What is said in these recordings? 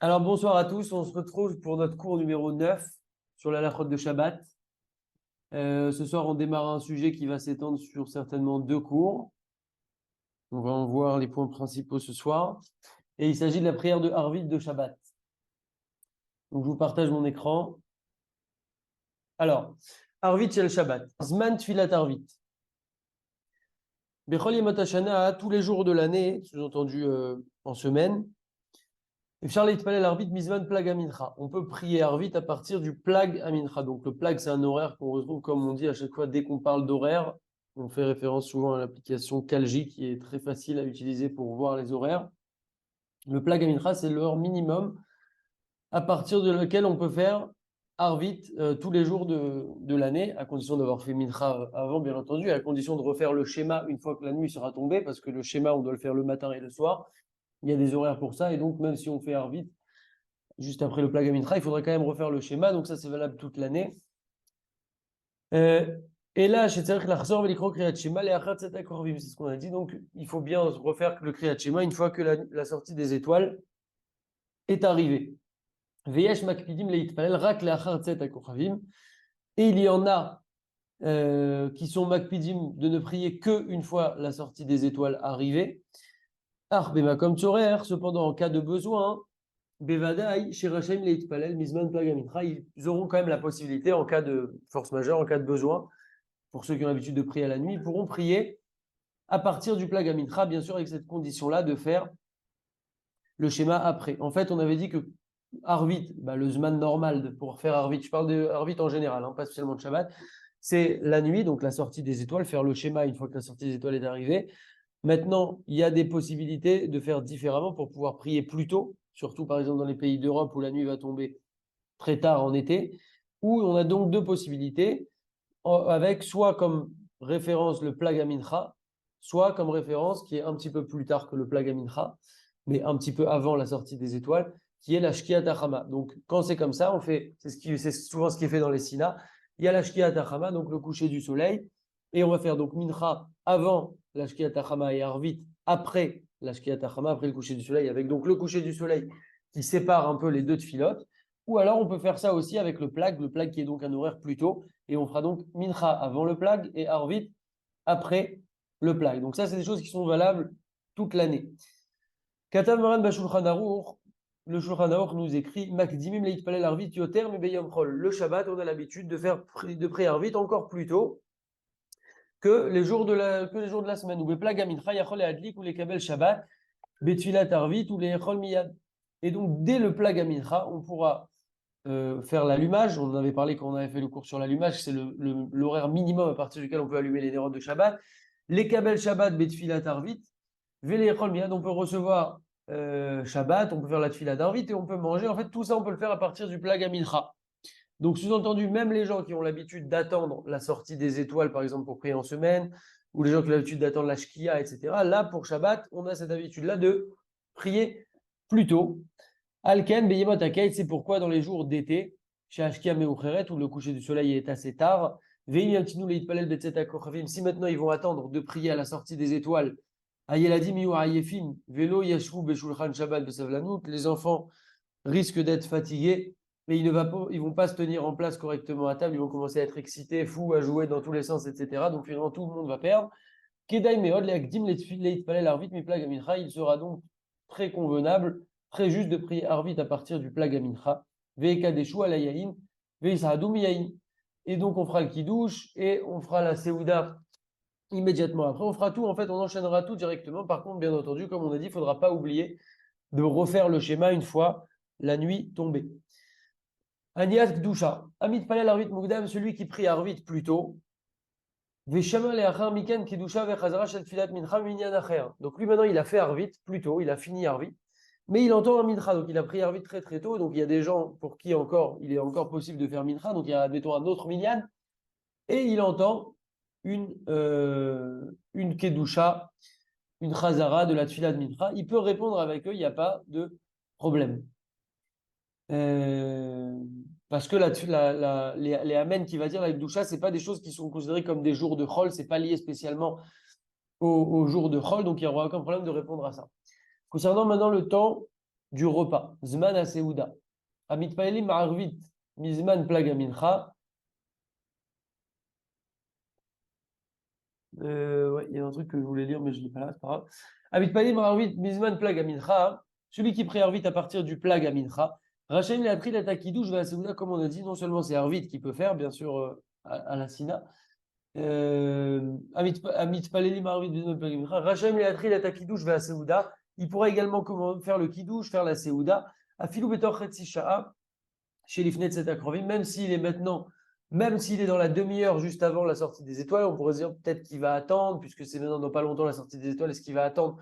Alors bonsoir à tous, on se retrouve pour notre cours numéro 9 sur la halachot de Shabbat. Ce soir, on démarre un sujet qui va s'étendre sur certainement deux cours. On va en voir les points principaux ce soir. Et il s'agit de la prière de Harvit de Shabbat. Donc je vous partage mon écran. Alors, Harvit Shel Shabbat. Zman Tfilat Harvit. Bechol Yemot Hashana, tous les jours de l'année, sous-entendu en semaine. Charles Palel Arvit Mizman Plag Amincha. On peut prier Arvit à partir du Plag Amincha. Donc le Plag, c'est un horaire qu'on retrouve, comme on dit à chaque fois, dès qu'on parle d'horaire. On fait référence souvent à l'application Kalji qui est très facile à utiliser pour voir les horaires. Le Plag Amincha, c'est l'heure minimum à partir de laquelle on peut faire Arvit tous les jours de l'année, à condition d'avoir fait Mincha avant, bien entendu, à condition de refaire le schéma une fois que la nuit sera tombée, parce que le schéma, on doit le faire le matin et le soir. Il y a des horaires pour ça, et donc même si on fait Arvit juste après le Plag Amincha, il faudrait quand même refaire le schéma, donc ça c'est valable toute l'année. Et là, c'est ce qu'on a dit, donc il faut bien refaire le Kriyat Shema une fois que la sortie des étoiles est arrivée. Veyesh makpidim leitpalel rak leachar tzet hakochavim. Et il y en a qui sont makpidim de ne prier que une fois la sortie des étoiles arrivée. Bema comme tzorer, cependant en cas de besoin, Bevadaï, chez Rachem leitpalel mizman plag amincha, ils auront quand même la possibilité en cas de force majeure, en cas de besoin, pour ceux qui ont l'habitude de prier à la nuit, ils pourront prier à partir du plag amincha, bien sûr avec cette condition-là de faire le schéma après. En fait, on avait dit que Arvit, le Zman normal pour faire Arvit, je parle de Arvit en général, hein, pas spécialement de Shabbat, c'est la nuit, donc la sortie des étoiles, faire le schéma une fois que la sortie des étoiles est arrivée. Maintenant, il y a des possibilités de faire différemment pour pouvoir prier plus tôt, surtout par exemple dans les pays d'Europe où la nuit va tomber très tard en été, où on a donc deux possibilités, avec soit comme référence le Plag Amincha, soit comme référence qui est un petit peu plus tard que le Plag Amincha, mais un petit peu avant la sortie des étoiles, qui est la Shkiat Hachama. Donc, quand c'est comme ça, on fait, c'est souvent ce qui est fait dans les Sina. Il y a la Shkiat Hachama, donc le coucher du soleil, et on va faire donc Mincha avant la Shkiat Hachama et Arvit après la Shkiat Hachama, après le coucher du soleil, avec donc le coucher du soleil qui sépare un peu les deux tfilotes. Ou alors, on peut faire ça aussi avec le plag qui est donc un horaire plus tôt, et on fera donc Mincha avant le plag et Arvit après le plag. Donc ça, c'est des choses qui sont valables toute l'année. Katav Maran Bashulchan Aruch, le Shulchan Aruch nous écrit Makdimim leitpalel Arvit yoter mi beyom chol. Le Shabbat, on a l'habitude de prier Arvit encore plus tôt que les jours de la semaine. Ou Beplag Amincha Yachol et Adlik ou les Kabel Shabbat, Betfilat Arvit ou les Yachol Miyad. Et donc, dès le plag Amincha, on pourra faire l'allumage. On en avait parlé quand on avait fait le cours sur l'allumage, c'est l'horaire minimum à partir duquel on peut allumer les nérodes de Shabbat. Les Kabel Shabbat, Betfilat Arvit, Véléchol Miyad, on peut recevoir Shabbat, on peut faire la Tfilat d'Arvit et on peut manger. En fait, tout ça, on peut le faire à partir du Plag Amincha. Donc, sous-entendu, même les gens qui ont l'habitude d'attendre la sortie des étoiles, par exemple, pour prier en semaine, ou les gens qui ont l'habitude d'attendre la Shkia, etc., là, pour Shabbat, on a cette habitude-là de prier plus tôt. Alken, Beyemot Akait, c'est pourquoi dans les jours d'été, chez Ashkia Meucheret, où le coucher du soleil est assez tard, si maintenant ils vont attendre de prier à la sortie des étoiles, les enfants risquent d'être fatigués, mais ils vont pas se tenir en place correctement à table, ils vont commencer à être excités, fous, à jouer dans tous les sens, etc. Donc finalement tout le monde va perdre. Il sera donc très convenable, très juste de prier Arvit à partir du Plag Amincha. Et donc on fera le Kiddush et on fera la Seouda immédiatement après. On fera tout, en fait, on enchaînera tout directement. Par contre, bien entendu, comme on a dit, il ne faudra pas oublier de refaire le schéma une fois la nuit tombée. Anias Gdusha. Amit Palel Arvit Mugdam, celui qui prie Arvit plus tôt. Donc lui maintenant il a fait Arvit plus tôt, il a fini Arvit, mais il entend un Mincha, donc il a pris Arvit très très tôt, donc il y a des gens pour qui encore il est encore possible de faire Mincha, donc il y a admettons un autre Minyan, et il entend une Kedusha, une Chazara de la Tfila de Mincha, il peut répondre avec eux, il n'y a pas de problème. Euh, Parce que les Amen qui va dire la Kedusha, c'est pas des choses qui sont considérées comme des jours de Chol, c'est pas lié spécialement au jour de Chol, donc il n'y aura aucun problème de répondre à ça. Concernant maintenant le temps du repas. Zman ha-seuda. Amitpaelim ma'arvit mizman plag ha-mincha. Ouais, il y a un truc que je voulais lire, mais je ne l'ai pas là, c'est pas grave. Amitpaelim ma'arvit mizman plag ha-mincha. Celui qui prie Arvit à partir du plag ha-mincha. Rachem l'a pris l'attaque qui douche, comme on a dit, non seulement c'est Arvit qui peut faire, bien sûr, à la Sina. Amit Palelim Arvit Bizman Plag ha-mincha. Rachem l'a pris l'attaque qui douche, il pourra également faire le kidouche, faire la Seuda. Afilou betor chetzi sha'a, chez l'ifnet cet akrovim, même s'il est maintenant, même s'il est dans la demi-heure juste avant la sortie des étoiles, on pourrait se dire peut-être qu'il va attendre, puisque c'est maintenant dans pas longtemps la sortie des étoiles, est-ce qu'il va attendre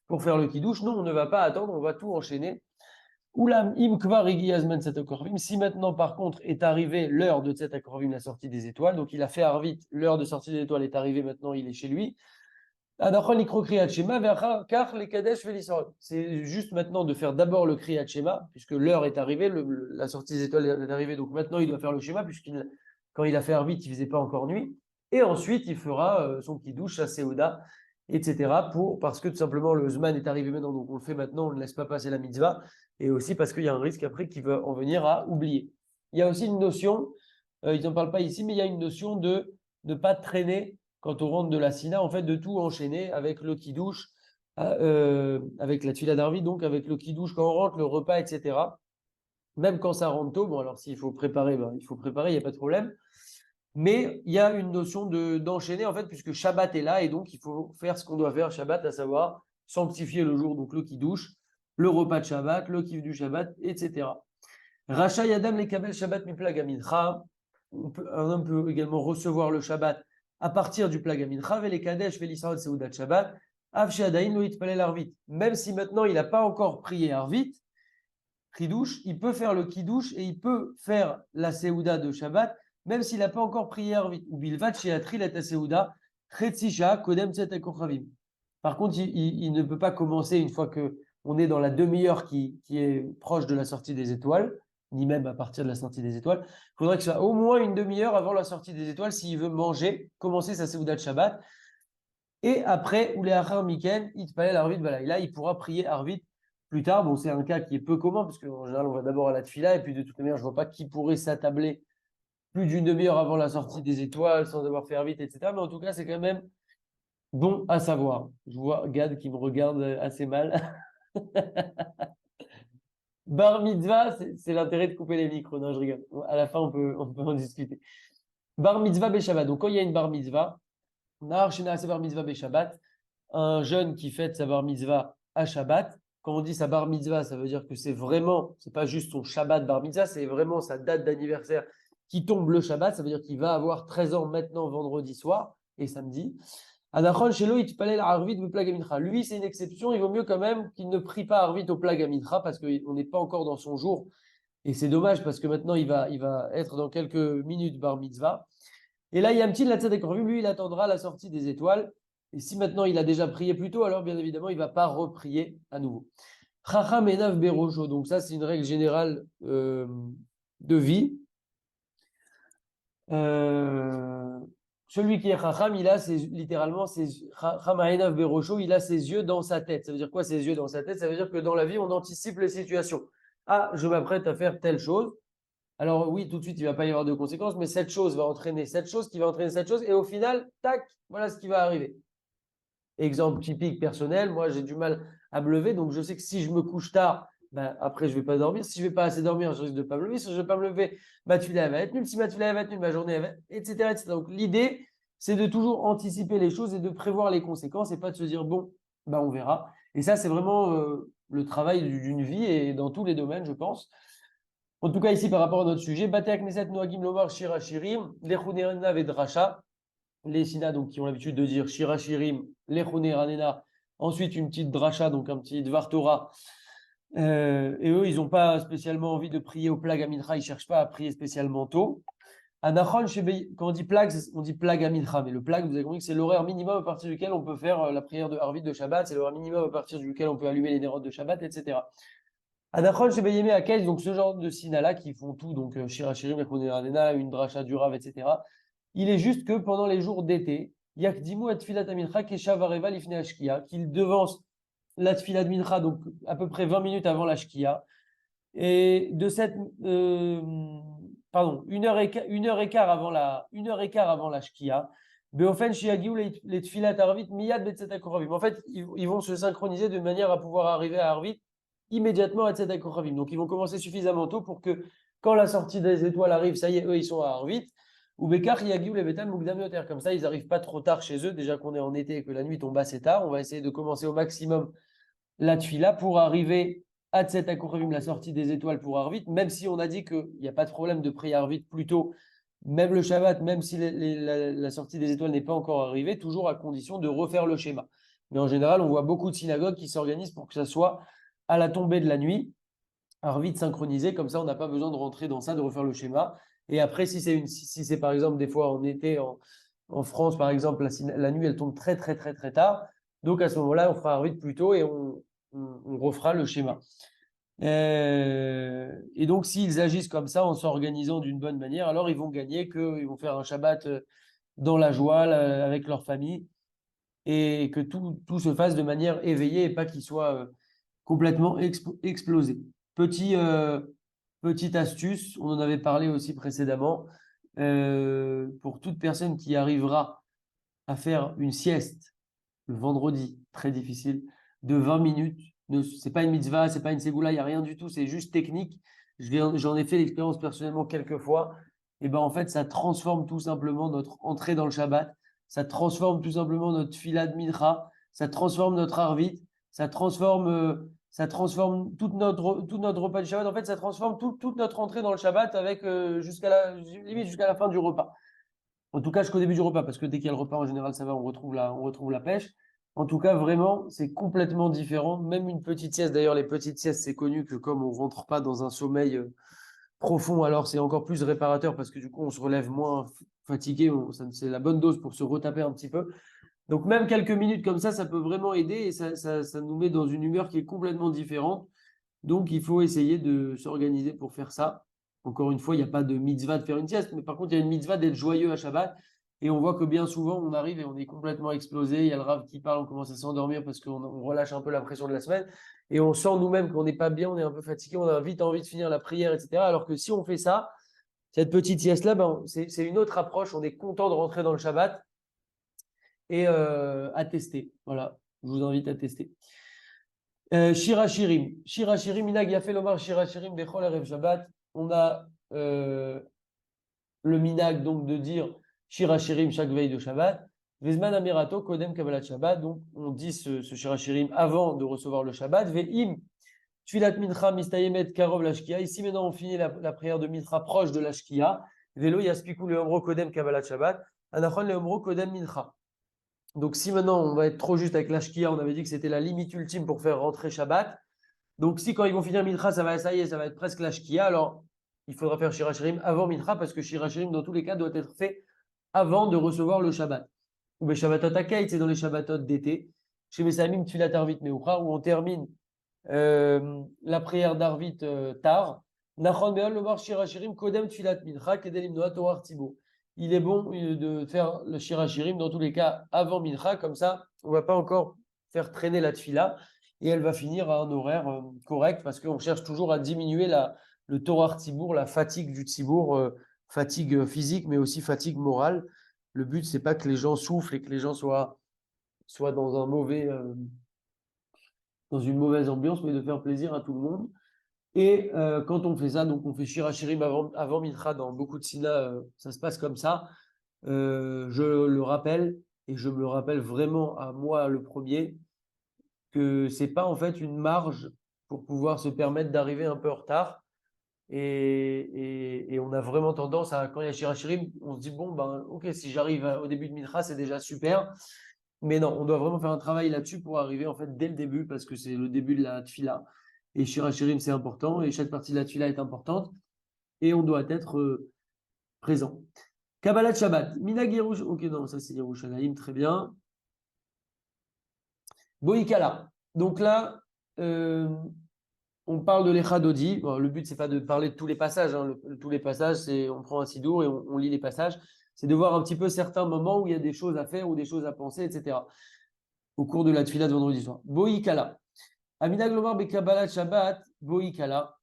pour faire le kidouche? Non, on ne va pas attendre, on va tout enchaîner. Oulam im kvar igiyazman cet akrovim. Si maintenant, par contre, est arrivée l'heure de cet akrovim, la sortie des étoiles, donc il a fait Arvit, l'heure de sortie des étoiles est arrivée, maintenant il est chez lui. C'est juste maintenant de faire d'abord le Kriyat Shema, puisque l'heure est arrivée, la sortie des étoiles est arrivée, donc maintenant il doit faire le schéma, puisqu'il, quand il a fait Arvit, il ne faisait pas encore nuit. Et ensuite, il fera son petit douche, sa Seuda, etc. Parce que tout simplement, le Zman est arrivé maintenant, donc on le fait maintenant, on ne laisse pas passer la mitzvah, et aussi parce qu'il y a un risque après qu'il va en venir à oublier. Il y a aussi une notion, ils n'en parlent pas ici, mais il y a une notion de ne pas traîner quand on rentre de la Sina, en fait, de tout enchaîner avec le kidouche, avec la tuila d'Arvit, donc avec le kidouche quand on rentre, le repas, etc. Même quand ça rentre tôt, bon, alors s'il faut préparer, ben, il faut préparer, il n'y a pas de problème. Mais il y a une notion d'enchaîner, en fait, puisque Shabbat est là, et donc il faut faire ce qu'on doit faire Shabbat, à savoir sanctifier le jour, donc le kidouche, le repas de Shabbat, le kiff du Shabbat, etc. Racha Yadam les Kabel Shabbat Miplag Amincha. Un homme peut également recevoir le Shabbat à partir du plag Amincha, les Kadesh, Velisraot, Seudat Shabbat, Avshi Adain, Loït Palel Arvit. Même si maintenant il n'a pas encore prié Arvit, Kidouche, il peut faire le Kidouche et il peut faire la Seuda de Shabbat, même s'il n'a pas encore prié Arvit. Ou Bilvat, Sheatril et Seuda, Chetzisha, Kodem Tset Akochavim. Par contre, il ne peut pas commencer une fois qu'on est dans la demi-heure qui est proche de la sortie des étoiles, ni même à partir de la sortie des étoiles. Il faudrait que ce soit au moins une demi-heure avant la sortie des étoiles s'il veut manger, commencer sa Seuda de Shabbat. Et après, ou les Achar Miken, Itpalel Arvit Balaï. Là, il pourra prier Arvit plus tard. Bon, c'est un cas qui est peu commun, parce qu'en général, on va d'abord à la Tfila, et puis de toute manière, je ne vois pas qui pourrait s'attabler plus d'une demi-heure avant la sortie des étoiles sans avoir fait Arvit, etc. Mais en tout cas, c'est quand même bon à savoir. Je vois Gad qui me regarde assez mal. Bar mitzvah, c'est l'intérêt de couper les micros. Non, je rigole. À la fin, on peut en discuter. Bar mitzvah Beshabbat. Donc, quand il y a une bar mitzvah, bar mitzvah Beshabbat, un jeune qui fête sa bar mitzvah à Shabbat. Quand on dit sa bar mitzvah, ça veut dire que c'est vraiment, c'est pas juste son Shabbat bar mitzvah, c'est vraiment sa date d'anniversaire qui tombe le Shabbat. Ça veut dire qu'il va avoir 13 ans maintenant vendredi soir et samedi. Adachon shelo itpalel arvit beplag amincha. Lui, c'est une exception. Il vaut mieux quand même qu'il ne prie pas arvit au plag amincha parce qu'on n'est pas encore dans son jour. Et c'est dommage parce que maintenant, il va être dans quelques minutes bar mitzvah. Et là, il y a un petit Latzadek Rovim. Lui, il attendra la sortie des étoiles. Et si maintenant il a déjà prié plus tôt, alors bien évidemment, il ne va pas reprier à nouveau. Chacham enav berojo. Donc ça, c'est une règle générale de vie. Celui qui est Chacham, il a littéralement Chacham enav berojo, il a ses yeux dans sa tête. Ça veut dire quoi, ses yeux dans sa tête? Ça veut dire que dans la vie, on anticipe les situations. Ah, je m'apprête à faire telle chose. Alors oui, tout de suite, il ne va pas y avoir de conséquences, mais cette chose va entraîner cette chose qui va entraîner cette chose. Et au final, tac, voilà ce qui va arriver. Exemple typique personnel, moi j'ai du mal à me lever, donc je sais que si je me couche tard, ben, après je ne vais pas dormir. Si je ne vais pas assez dormir, je risque de ne pas me lever. Si je ne vais pas me lever, ma tuila va être nulle. Si ma tuila va être nulle, ma journée va être, etc., etc. Donc l'idée, c'est de toujours anticiper les choses et de prévoir les conséquences et pas de se dire bon, ben, on verra. Et ça, c'est vraiment le travail d'une vie et dans tous les domaines, je pense. En tout cas, ici, par rapport à notre sujet, Bate Knesset Noagim Lomar Shira Shirim, Lechune Ranena Vedrasha. Les Sina, donc, qui ont l'habitude de dire Shira Shirim, Lechune Ranena. Ensuite, une petite dracha, donc un petit Dvar Torah. Et eux, ils n'ont pas spécialement envie de prier au plag Amincha, ils ne cherchent pas à prier spécialement tôt. Anachon, quand on dit plag Amincha, mais le plag, vous avez compris que c'est l'horaire minimum à partir duquel on peut faire la prière de Harvit de Shabbat, c'est l'horaire minimum à partir duquel on peut allumer les nérotes de Shabbat, etc. Adachon chez Beyemé à Kaïs, donc ce genre de Sina-là qui font tout, donc Shirachirim, Lechoneranena, une dracha du Rav, etc. Il est juste que pendant les jours d'été, Yakdimu et Filat Amincha, Kesha Vareva Lifne Ashkia, qu'il devance la tfila de Mincha, donc à peu près 20 minutes avant la Shkia. Et de cette, pardon, une heure et quart avant la Shkia. Beofen shiagiu les tfilat arvit miyad betzetat koravim. En fait, ils vont se synchroniser de manière à pouvoir arriver à Arvit immédiatement à Tzetat koravim. Donc, ils vont commencer suffisamment tôt pour que quand la sortie des étoiles arrive, ça y est, eux, ils sont à Arvit. Ou bekar yagiu les betan mukdam yoter. Comme ça, ils n'arrivent pas trop tard chez eux. Déjà qu'on est en été et que la nuit tombe assez tard, on va essayer de commencer au maximum la tfila pour arriver à Tzetat koravim, la sortie des étoiles pour Arvit, même si on a dit qu'il n'y a pas de problème de prier Arvit plus tôt, même le Shabbat, même si la sortie des étoiles n'est pas encore arrivée, toujours à condition de refaire le schéma. Mais en général, on voit beaucoup de synagogues qui s'organisent pour que ça soit à la tombée de la nuit, Arvit synchronisé, comme ça on n'a pas besoin de rentrer dans ça, de refaire le schéma. Et après, si c'est par exemple des fois en été, en France par exemple, la nuit elle tombe très très très très tard, donc à ce moment-là, on fera Arvit plus tôt et on refera le schéma. Et donc, s'ils agissent comme ça, en s'organisant d'une bonne manière, alors ils vont gagner qu'ils vont faire un Shabbat dans la joie, avec leur famille, et que tout se fasse de manière éveillée et pas qu'il soit complètement explosé. Petite astuce, on en avait parlé aussi précédemment, pour toute personne qui arrivera à faire une sieste le vendredi, très difficile, de 20 minutes. C'est pas une mitzvah, c'est pas une ségoula, il n'y a rien du tout, c'est juste technique. J'en ai fait l'expérience personnellement quelques fois. Et ben en fait, ça transforme tout simplement notre entrée dans le Shabbat, ça transforme tout simplement notre fila de mincha, ça transforme notre arvit, ça transforme tout notre repas du Shabbat. En fait, ça transforme toute notre entrée dans le Shabbat avec limite jusqu'à la fin du repas. En tout cas, jusqu'au début du repas, parce que dès qu'il y a le repas, en général, ça va, on retrouve la pêche. En tout cas, vraiment, c'est complètement différent. Même une petite sieste, d'ailleurs, les petites siestes, c'est connu que comme on rentre pas dans un sommeil profond, alors c'est encore plus réparateur parce que du coup, on se relève moins fatigué. C'est la bonne dose pour se retaper un petit peu. Donc, même quelques minutes comme ça peut vraiment aider et ça nous met dans une humeur qui est complètement différente. Donc, il faut essayer de s'organiser pour faire ça. Encore une fois, il n'y a pas de mitzvah de faire une sieste, mais par contre, il y a une mitzvah d'être joyeux à Shabbat. Et on voit que bien souvent, on arrive et on est complètement explosé. Il y a le Rav qui parle, on commence à s'endormir parce qu'on relâche un peu la pression de la semaine. Et on sent nous-mêmes qu'on n'est pas bien, on est un peu fatigué, on a vite envie de finir la prière, etc. Alors que si on fait ça, cette petite sieste-là, ben, c'est une autre approche. On est content de rentrer dans le Shabbat et à tester. Voilà, je vous invite à tester. Shira Shirim. Shira Shirim, Minag Yafel Omar Shira Shirim Bechol Erev Shabbat. On a le minag donc de dire Shira Shirim chaque veille de Shabbat. Vezman Amirato Kodem Kabbalat Shabbat. Donc on dit ce Shira Shirim avant de recevoir le Shabbat. Ve'im Tfilat Mincha Mistayemet Karov Lashkia. Ici maintenant on finit la prière de Mincha proche de Lashkia. Velo Yaspiku le Omro Kodem Kabbalat Shabbat. Anachon le Omro Kodem Mincha. Donc, si maintenant on va être trop juste avec l'ashkia, on avait dit que c'était la limite ultime pour faire rentrer Shabbat. Donc, si quand ils vont finir Mincha, ça y est, ça va être presque l'ashkia, alors il faudra faire Shirachirim avant Mincha parce que Shirachirim, dans tous les cas, doit être fait avant de recevoir le Shabbat. Ou bien Shabbatot Akait, c'est dans les Shabbatot d'été. Chez Mesamim Tfilat Arvit Meucha, où on termine la prière d'Arvit tard. Nachon Be'al Lomar Shirachirim Kodem Tfilat Mincha Kedelim Noat Toar Tzibo. Il est bon de faire le Shirachirim dans tous les cas avant Mincha, comme ça, on ne va pas encore faire traîner la tfila et elle va finir à un horaire correct parce qu'on cherche toujours à diminuer le Torah Tzibour, la fatigue du Tzibour, fatigue physique mais aussi fatigue morale. Le but, c'est pas que les gens soufflent et que les gens soient dans une mauvaise ambiance, mais de faire plaisir à tout le monde. Et quand on fait ça, donc on fait Shirachirim avant Mincha dans beaucoup de Sina, ça se passe comme ça. Je le rappelle, et je me le rappelle vraiment à moi le premier, que c'est pas en fait une marge pour pouvoir se permettre d'arriver un peu en retard. Et on a vraiment tendance à, quand il y a Shirachirim, on se dit, bon, ben, ok, si j'arrive au début de Mincha, c'est déjà super. Mais non, on doit vraiment faire un travail là-dessus pour arriver en fait dès le début, parce que c'est le début de la tfila. Et Shirachirim, c'est important, et chaque partie de la tfila est importante, et on doit être présent. Kabbalat Shabbat. Minag Yerush. Ok, non, ça c'est Yerushalayim, très bien. Boïkala. Donc là, on parle de l'Echadodi. Bon, le but, c'est pas de parler de tous les passages. Hein. Tous les passages, c'est on prend un sidour et on lit les passages. C'est de voir un petit peu certains moments où il y a des choses à faire ou des choses à penser, etc. Au cours de la tfila de vendredi soir. Boïkala. Aminag Lomar Bekabbalat Shabbat, Boikala,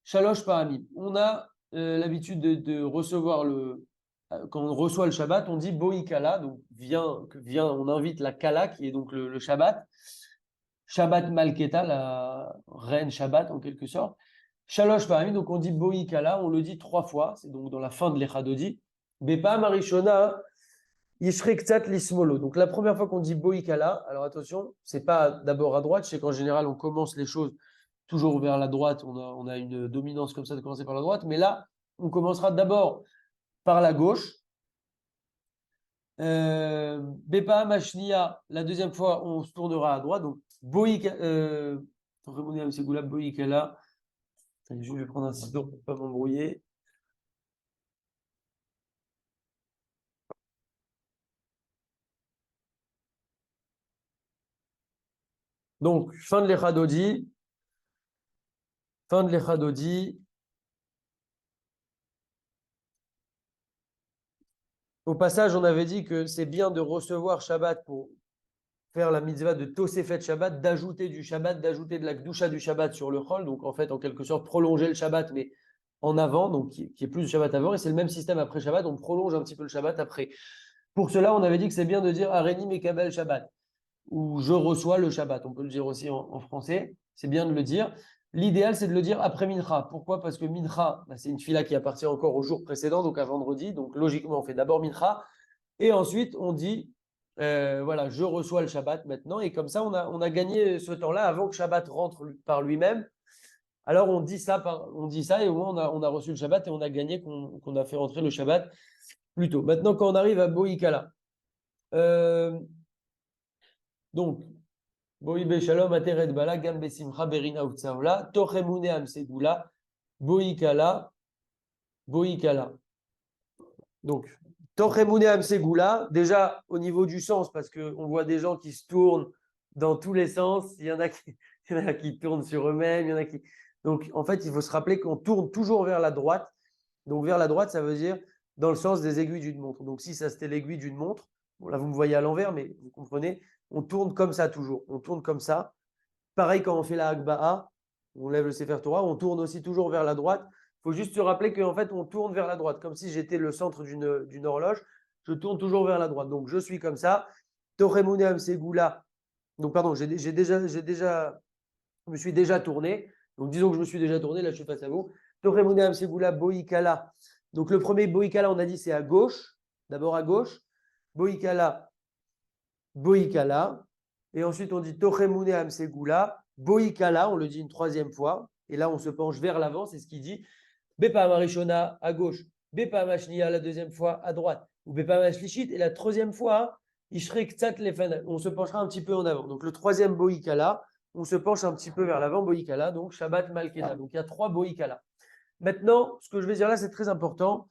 Shalosh Paramim. On a l'habitude de recevoir quand on reçoit le Shabbat, on dit Boikala, donc on invite la Kala, qui est donc le Shabbat. Shabbat Malketa, la reine Shabbat en quelque sorte. Shalosh Paramim, donc on dit Boikala, on le dit 3 fois, c'est donc dans la fin de l'Echadodi. Bepa Marishona, Yishrek Tzat Lismolo. Donc la première fois qu'on dit Boikala, alors attention, c'est pas d'abord à droite, je sais qu'en général on commence les choses toujours vers la droite, on a une dominance comme ça de commencer par la droite, mais là on commencera d'abord par la gauche. Bepa Mashnia, la deuxième fois on se tournera à droite, donc Boikala, Boikala. Je vais prendre un ciseau pour ne pas m'embrouiller. Donc, fin de l'Echadodi. Fin de l'Echadodi. Au passage, on avait dit que c'est bien de recevoir Shabbat pour faire la mitzvah de Tosefet Shabbat, d'ajouter du Shabbat, d'ajouter de la Gdusha du Shabbat sur le Chol. Donc, en fait, en quelque sorte, prolonger le Shabbat, mais en avant, donc qui est plus de Shabbat avant. Et c'est le même système après Shabbat. On prolonge un petit peu le Shabbat après. Pour cela, on avait dit que c'est bien de dire Areni Mekabel Shabbat, ou je reçois le Shabbat. On peut le dire aussi en français. C'est bien de le dire. L'idéal, c'est de le dire après Mincha. Pourquoi? Parce que Mincha, c'est une fila qui appartient encore au jour précédent, donc à vendredi. Donc logiquement, on fait d'abord Mincha. Et ensuite, on dit, voilà, je reçois le Shabbat maintenant. Et comme ça, on a gagné ce temps-là avant que Shabbat rentre par lui-même. Alors, on dit ça et au moins, on a reçu le Shabbat et on a gagné qu'on a fait rentrer le Shabbat plus tôt. Maintenant, quand on arrive à Boïkala, donc, Boïbe Shalom, Ateret Bala, Gambe Simcha, Berina Utsaola, Tochemune Amsegula, Boïkala, Boïkala. Donc, Tochemune Amsegula, déjà au niveau du sens, parce qu'on voit des gens qui se tournent dans tous les sens, il y en a qui tournent sur eux-mêmes, il y en a qui. Donc, en fait, il faut se rappeler qu'on tourne toujours vers la droite. Donc, vers la droite, ça veut dire dans le sens des aiguilles d'une montre. Donc, si ça c'était l'aiguille d'une montre, bon, là, vous me voyez à l'envers, mais vous comprenez, on tourne comme ça toujours. On tourne comme ça. Pareil, quand on fait la Akba'a, on lève le Sefer Torah, on tourne aussi toujours vers la droite. Il faut juste se rappeler qu'en fait, on tourne vers la droite, comme si j'étais le centre d'une horloge. Je tourne toujours vers la droite. Donc, je suis comme ça. Toremune Amsegula. Donc, pardon, je me suis déjà tourné. Donc, disons que je me suis déjà tourné. Là, je suis face à vous. Toremune Amsegula Boïkala. Donc, le premier Boïkala, on a dit, c'est à gauche. D'abord à gauche. Boïkala, Boïkala. Et ensuite, on dit Tochemune Amsegula, Boïkala, on le dit une troisième fois. Et là, on se penche vers l'avant, c'est ce qu'il dit. Bepa Marishona à gauche, Bepa Mashnia la deuxième fois à droite, ou Bepa Mashlishit. Et la troisième fois, Ishrek Tzat Lefana, on se penchera un petit peu en avant. Donc, le troisième Boïkala, on se penche un petit peu vers l'avant, Boïkala, donc Shabbat Malketa. Donc, il y a 3 Boïkala. Maintenant, ce que je vais dire là, c'est très important.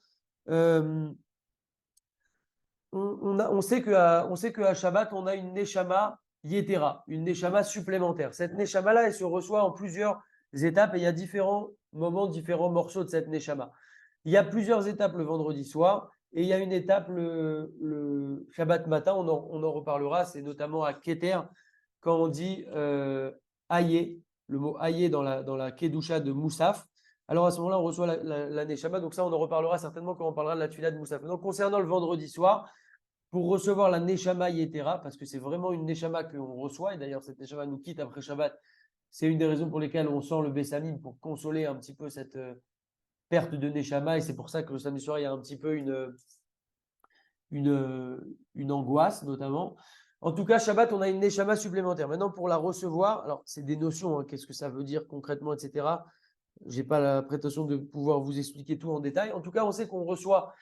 On sait qu'à Shabbat, on a une Neshama Yetera, une Neshama supplémentaire. Cette Neshama-là, elle se reçoit en plusieurs étapes et il y a différents moments, différents morceaux de cette Neshama. Il y a plusieurs étapes le vendredi soir et il y a une étape le Shabbat matin, on en reparlera, c'est notamment à Keter, quand on dit Aye, le mot Aye dans la Kedusha de Moussaf. Alors à ce moment-là, on reçoit la Neshama, donc ça on en reparlera certainement quand on parlera de la Tfila de Moussaf. Donc concernant le vendredi soir, pour recevoir la Neshama Yetera, parce que c'est vraiment une Neshama qu'on reçoit, et d'ailleurs cette Neshama nous quitte après Shabbat, c'est une des raisons pour lesquelles on sent le Bessamim pour consoler un petit peu cette perte de Neshama, et c'est pour ça que le samedi soir, il y a un petit peu une angoisse notamment. En tout cas, Shabbat, on a une Neshama supplémentaire. Maintenant, pour la recevoir, alors c'est des notions, hein, qu'est-ce que ça veut dire concrètement, etc. Je n'ai pas la prétention de pouvoir vous expliquer tout en détail. En tout cas, on sait qu'on reçoit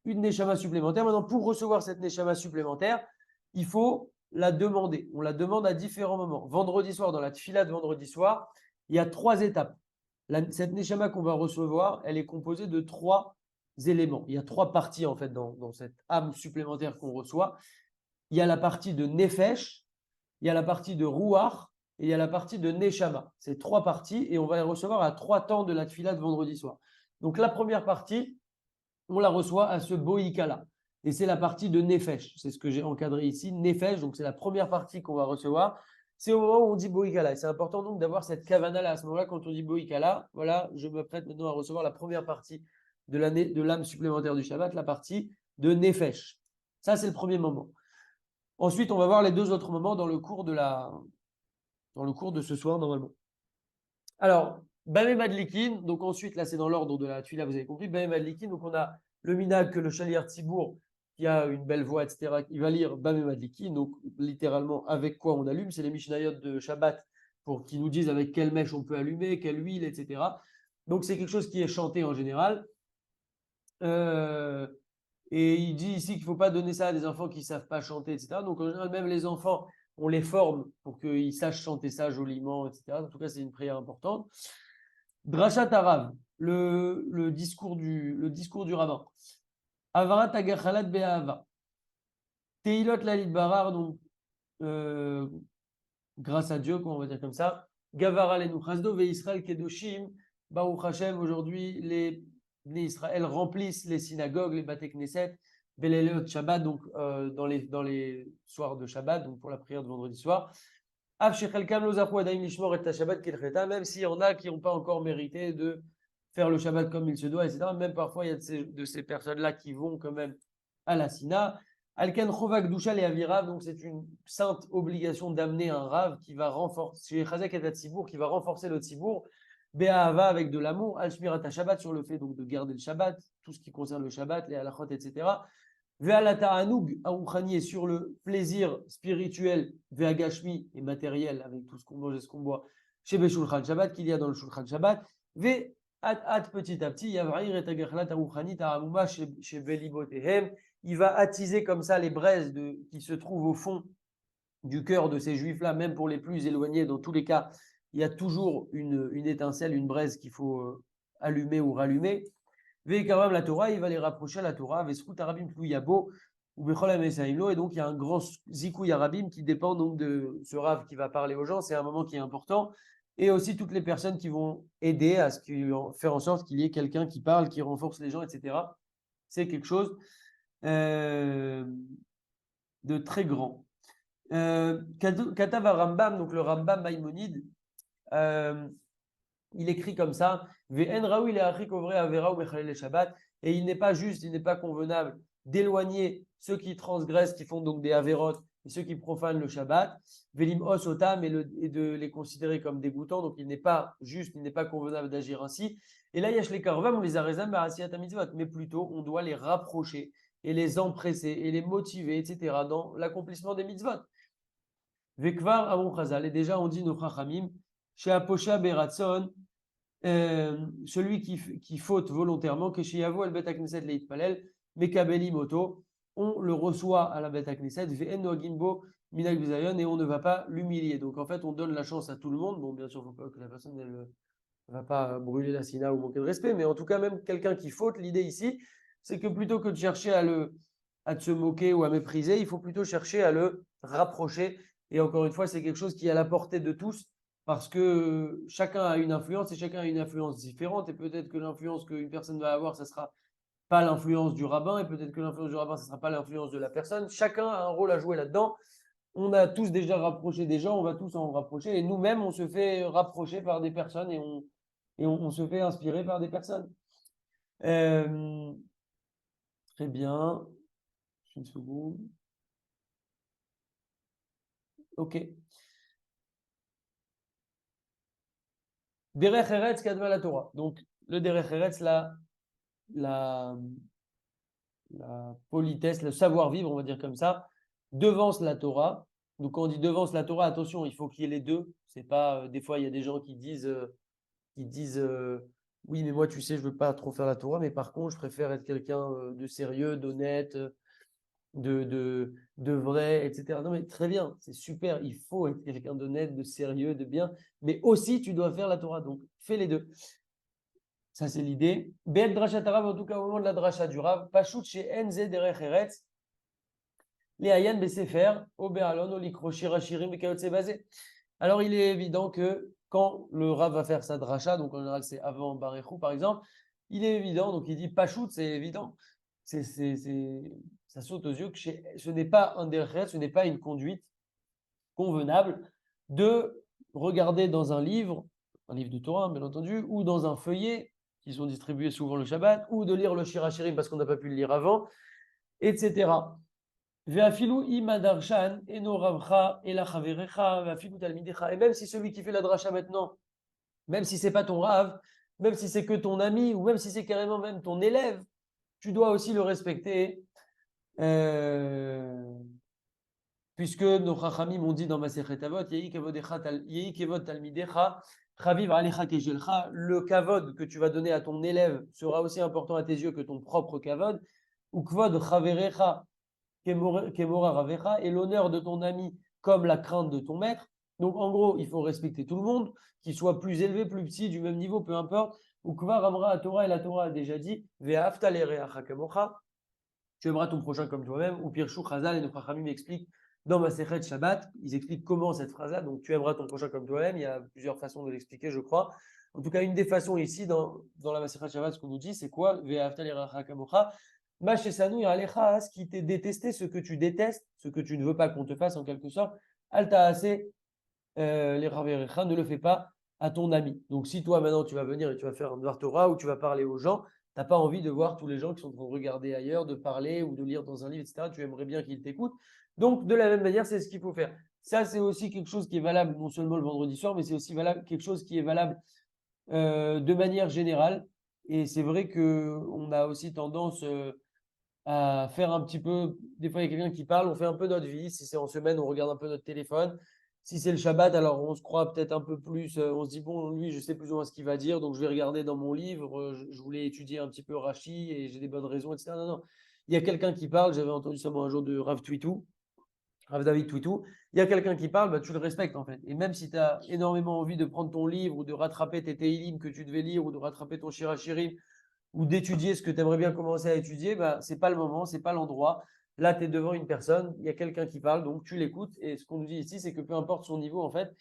une Neshama supplémentaire. Maintenant, pour recevoir cette Neshama supplémentaire, il faut la demander. On la demande à différents moments. Vendredi soir, dans la Tfila de vendredi soir, il y a 3 étapes. Cette Neshama qu'on va recevoir, elle est composée de 3 éléments. Il y a 3 parties en fait dans cette âme supplémentaire qu'on reçoit. Il y a la partie de Nefesh, il y a la partie de Ruach et il y a la partie de Neshama. C'est 3 parties et on va les recevoir à 3 temps de la Tfila de vendredi soir. Donc la première partie, on la reçoit à ce Boïkala. Et c'est la partie de Nefesh. C'est ce que j'ai encadré ici. Nefesh, donc c'est la première partie qu'on va recevoir. c'est au moment où on dit Boïkala. C'est important donc d'avoir cette kavana-là. À ce moment-là, quand on dit Boïkala, voilà, je m'apprête maintenant à recevoir la première partie de l'année de l'âme supplémentaire du Shabbat, la partie de Nefesh. Ça, c'est le premier moment. Ensuite, on va voir les deux autres moments dans le cours de ce soir, normalement. Alors, Bamé Madlikin, donc ensuite, là, c'est dans l'ordre de la tuila, vous avez compris. Bamé Madlikin, donc on a le minag que le chalier Tzibour, qui a une belle voix, etc., il va lire Bamé Madlikin, donc littéralement avec quoi on allume. C'est les Mishnayot de Shabbat qui nous disent avec quelle mèche on peut allumer, quelle huile, etc. Donc, c'est quelque chose qui est chanté en général. Et il dit ici qu'il ne faut pas donner ça à des enfants qui ne savent pas chanter, etc. Donc, en général, même les enfants, on les forme pour qu'ils sachent chanter ça joliment, etc. En tout cas, c'est une prière importante. Drachat Arav, le discours du rabbin. Avarat agachalat be'ahava. Teilot lalid barar, donc, grâce à Dieu, comment on va dire comme ça. Gavara lenu chasdo ve Israël kedoshim. Baruch Hashem, aujourd'hui, les Israël remplissent les synagogues, les Bate Knesset, Belelot Shabbat, donc dans les soirs de Shabbat, donc pour la prière de vendredi soir. Même s'il y en a qui n'ont pas encore mérité de faire le Shabbat comme il se doit, etc. Même parfois, il y a de ces personnes-là qui vont quand même à la Sina. Alken Chovak Doucha et Avirav, donc c'est une sainte obligation d'amener un Rav qui va renforcer, qui va renforcer le Tzibour, Be'ahava avec de l'amour, Al-Shmirat Shabbat sur le fait donc de garder le Shabbat, tout ce qui concerne le Shabbat, les halachot, etc. Ve'alata Anoug, Aouchani est sur le plaisir spirituel, Ve'agashmi et matériel avec tout ce qu'on mange et ce qu'on boit, chez Beshulchan Shabbat, qu'il y a dans le Shulchan Shabbat, petit à petit, Yavraïr et Agachlat Aouchani Taramuma chez Belibotehem, il va attiser comme ça les braises qui se trouvent au fond du cœur de ces juifs-là, même pour les plus éloignés, dans tous les cas, il y a toujours une étincelle, une braise qu'il faut allumer ou rallumer. Ve'ikavam la Torah, il va les rapprocher à la Torah, Vesrut Arabim Tlouyabo, ou Bechol Amesaïlo, et donc il y a un grand Zikouy Arabim qui dépend donc de ce Rav qui va parler aux gens, c'est un moment qui est important, et aussi toutes les personnes qui vont aider à faire en sorte qu'il y ait quelqu'un qui parle, qui renforce les gens, etc. C'est quelque chose de très grand. Katava Rambam, donc le Rambam Maïmonide, il écrit comme ça, et il n'est pas juste, il n'est pas convenable d'éloigner ceux qui transgressent, qui font donc des avérotes, et ceux qui profanent le Shabbat, velim os otam, et de les considérer comme dégoûtants. Donc il n'est pas juste, il n'est pas convenable d'agir ainsi. Et là, yash les karvam, on les a raisins, mais plutôt on doit les rapprocher et les empresser et les motiver, etc. dans l'accomplissement des mitzvot. Vekvar Amon Chazal, et déjà on dit nos chachamim, chez Aposha Beratson, celui qui faute volontairement, que chez Yavo el Bet Knesset Leit Palel, Mekabeli Moto, on le reçoit à la Bet Knesset, Ve'en Noagimbo Minag Bizayon, et on ne va pas l'humilier. Donc en fait, on donne la chance à tout le monde. Bon, bien sûr, il ne faut pas que la personne ne va pas brûler la sina ou manquer de respect, mais en tout cas, même quelqu'un qui faute, l'idée ici, c'est que plutôt que de chercher à se moquer ou à mépriser, il faut plutôt chercher à le rapprocher. Et encore une fois, c'est quelque chose qui est à la portée de tous, parce que chacun a une influence et chacun a une influence différente. Et peut-être que l'influence qu'une personne va avoir, ça ne sera pas l'influence du rabbin, et peut-être que l'influence du rabbin, ça ne sera pas l'influence de la personne. Chacun a un rôle à jouer là-dedans. On a tous déjà rapproché des gens, on va tous en rapprocher. Et nous-mêmes, on se fait rapprocher par des personnes et on se fait inspirer par des personnes. Très bien. Une seconde. Ok. Derech Eretz Kadma la Torah. Donc, le Derech Eretz, la politesse, le savoir-vivre, on va dire comme ça, devance la Torah. Donc, quand on dit devance la Torah, attention, il faut qu'il y ait les deux. C'est pas, des fois, il y a des gens qui disent oui, mais moi, tu sais, je veux pas trop faire la Torah, mais par contre, je préfère être quelqu'un de sérieux, d'honnête, de vrai, etc. Non, mais très bien, c'est super. Il faut être quelqu'un d'honnête, de sérieux, de bien, mais aussi, tu dois faire la Torah. Donc, fais les deux. Ça, c'est l'idée. Bet drachat Rav, en tout cas, au moment de la dracha du Rav, Pachout chez Enze derech Eretz, les Ayan Besefer, Oberalon, Olikroshi, Rashirim, Bekayotse basé. Alors, il est évident que quand le Rav va faire sa dracha, donc en général, c'est avant Barechou, par exemple, il est évident, donc il dit Pachout, c'est évident. Ça saute aux yeux que ce n'est pas un derech, ce n'est pas une conduite convenable de regarder dans un livre de Torah, bien entendu, ou dans un feuillet, qui sont distribués souvent le Shabbat, ou de lire le Shirachirim parce qu'on n'a pas pu le lire avant, etc. Ve'afilu imadarshan eno ravcha ela chaverecha ve'afilu talmidecha. Et même si celui qui fait la dracha maintenant, même si c'est pas ton rave, même si c'est que ton ami, ou même si c'est carrément même ton élève, tu dois aussi le respecter. Puisque nos chachamim m'ont dit dans ma Sechet Avot, Yehi kevod talmidecha, chaviv alecha kejelcha, le kavod que tu vas donner à ton élève sera aussi important à tes yeux que ton propre kavod, ou kvod chaverecha kemora ravecha, et l'honneur de ton ami comme la crainte de ton maître. Donc en gros, il faut respecter tout le monde, qu'il soit plus élevé, plus petit, du même niveau, peu importe. Ou kvar amra à Torah, et la Torah a déjà dit, ve'afta lereacha kamocha, tu aimeras ton prochain comme toi-même. Ou Pirshu Chazal et nos Chachamim m'expliquent dans ma Sechet Shabbat, ils expliquent comment cette phrase-là, donc tu aimeras ton prochain comme toi-même. Il y a plusieurs façons de l'expliquer, je crois. En tout cas, une des façons ici, dans la Sechet Shabbat, ce qu'on nous dit, c'est quoi? Ve'afta lereacha kamocha. Mashesanu alecha, ce qui t'est détesté, ce que tu détestes, ce que tu ne veux pas qu'on te fasse en quelque sorte. Alta assez les raverecha, ne le fais pas à ton ami. Donc si toi maintenant tu vas venir et tu vas faire un Dvar Torah ou tu vas parler aux gens, tu n'as pas envie de voir tous les gens qui sont en train de regarder ailleurs, de parler ou de lire dans un livre, etc. Tu aimerais bien qu'ils t'écoutent. Donc de la même manière, c'est ce qu'il faut faire. Ça, c'est aussi quelque chose qui est valable non seulement le vendredi soir, mais c'est aussi valable, quelque chose qui est valable de manière générale. Et c'est vrai qu'on a aussi tendance à faire un petit peu, des fois il y a quelqu'un qui parle, on fait un peu notre vie, si c'est en semaine, on regarde un peu notre téléphone. Si c'est le Shabbat, alors on se croit peut-être un peu plus, on se dit, bon, lui, je sais plus ou moins ce qu'il va dire, donc je vais regarder dans mon livre, je voulais étudier un petit peu Rashi et j'ai des bonnes raisons, etc. Non, non, il y a quelqu'un qui parle, j'avais entendu ça moi un jour de Rav Twitou, Rav David Twitou, il y a quelqu'un qui parle, bah, tu le respectes en fait. Et même si tu as énormément envie de prendre ton livre ou de rattraper tes Teilim que tu devais lire ou de rattraper ton Shirachirim ou d'étudier ce que tu aimerais bien commencer à étudier, bah, ce n'est pas le moment, ce n'est pas l'endroit. Là, tu es devant une personne, il y a quelqu'un qui parle, donc tu l'écoutes. Et ce qu'on nous dit ici, c'est que peu importe son niveau, en fait,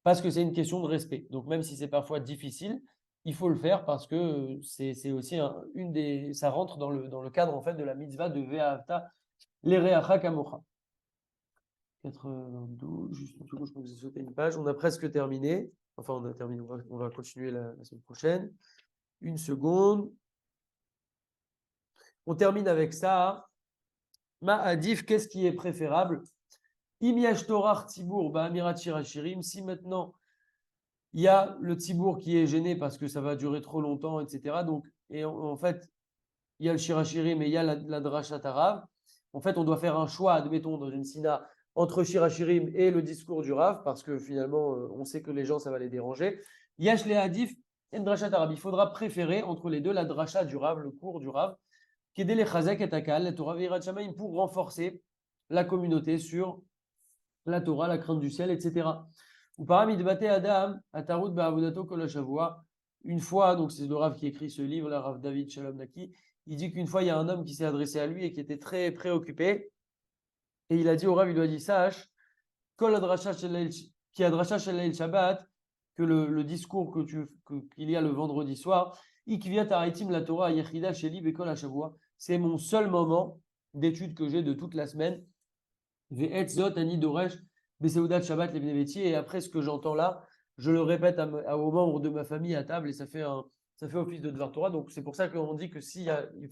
parce que c'est une question de respect. Donc, même si c'est parfois difficile, il faut le faire parce que c'est aussi une des. Ça rentre dans le cadre, en fait, de la mitzvah de Ve'ata l'Ereacha Kamocha. 92, juste une seconde, je pense que j'ai sauté une page. On a presque terminé. Enfin, on a terminé, on va continuer la semaine prochaine. Une seconde. On termine avec ça. Ma'adif, qu'est-ce qui est préférable? Imiyash Torah Tzibour, Ba'amirat Shirachirim. Si maintenant il y a le Tzibour qui est gêné parce que ça va durer trop longtemps, etc. Donc, et en fait, il y a le Shirachirim et il y a la Drashat Arav. En fait, on doit faire un choix, admettons, dans une Sina, entre Shirachirim et le discours du Rav, parce que finalement, on sait que les gens, ça va les déranger. Yash le Hadif et le Drashat Arav. Il faudra préférer entre les deux la Drashat du Rav, le cours du Rav, pour renforcer la communauté sur la Torah, la crainte du ciel, etc. Ou Adam, une fois, donc c'est le Rav qui écrit ce livre, le Rav David Shalom Naki, il dit qu'une fois il y a un homme qui s'est adressé à lui et qui était très préoccupé, et il a dit au Rav, il lui a dit, sache, qui adracha shel Shabbat, que le discours qu'il y a le vendredi soir, la Torah yechida sheli bekol hashavua, c'est mon seul moment d'étude que j'ai de toute la semaine. Ve'etzot ani doresh beseudat Shabbat levneveti, et après ce que j'entends là, je le répète aux membres de ma famille à table et ça fait office de Dvar Torah. Donc c'est pour ça qu'on dit que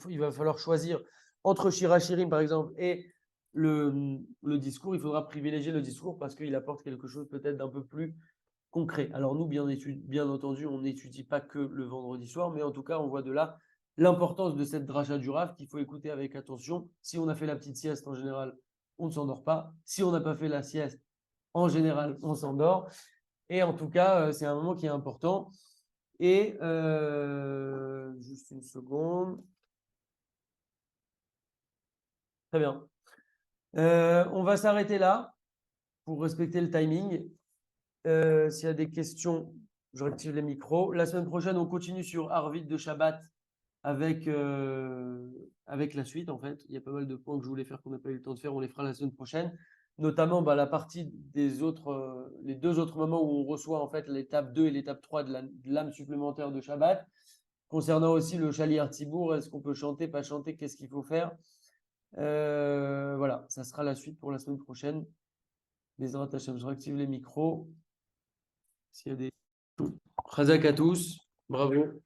il va falloir choisir entre Shirachirim par exemple et le discours, il faudra privilégier le discours parce qu'il apporte quelque chose peut-être d'un peu plus concret. Alors nous, bien entendu, on n'étudie pas que le vendredi soir, mais en tout cas, on voit de là l'importance de cette dracha du Rav qu'il faut écouter avec attention. Si on a fait la petite sieste, en général, on ne s'endort pas. Si on n'a pas fait la sieste, en général, on s'endort. Et en tout cas, c'est un moment qui est important. Et juste une seconde. Très bien. On va s'arrêter là pour respecter le timing. S'il y a des questions, je réactive les micros. La semaine prochaine, on continue sur Arvit de Shabbat avec la suite. En fait, il y a pas mal de points que je voulais faire qu'on n'a pas eu le temps de faire. On les fera la semaine prochaine. Notamment la partie des autres, les deux autres moments où on reçoit en fait l'étape 2 et l'étape 3 de l'âme supplémentaire de Shabbat. Concernant aussi le Shaliar Tibour, est-ce qu'on peut chanter, pas chanter, qu'est-ce qu'il faut faire? Voilà, ça sera la suite pour la semaine prochaine. Bezrat Hashem, je réactive les micros. S'il y a des... Chazak à tous. Bravo.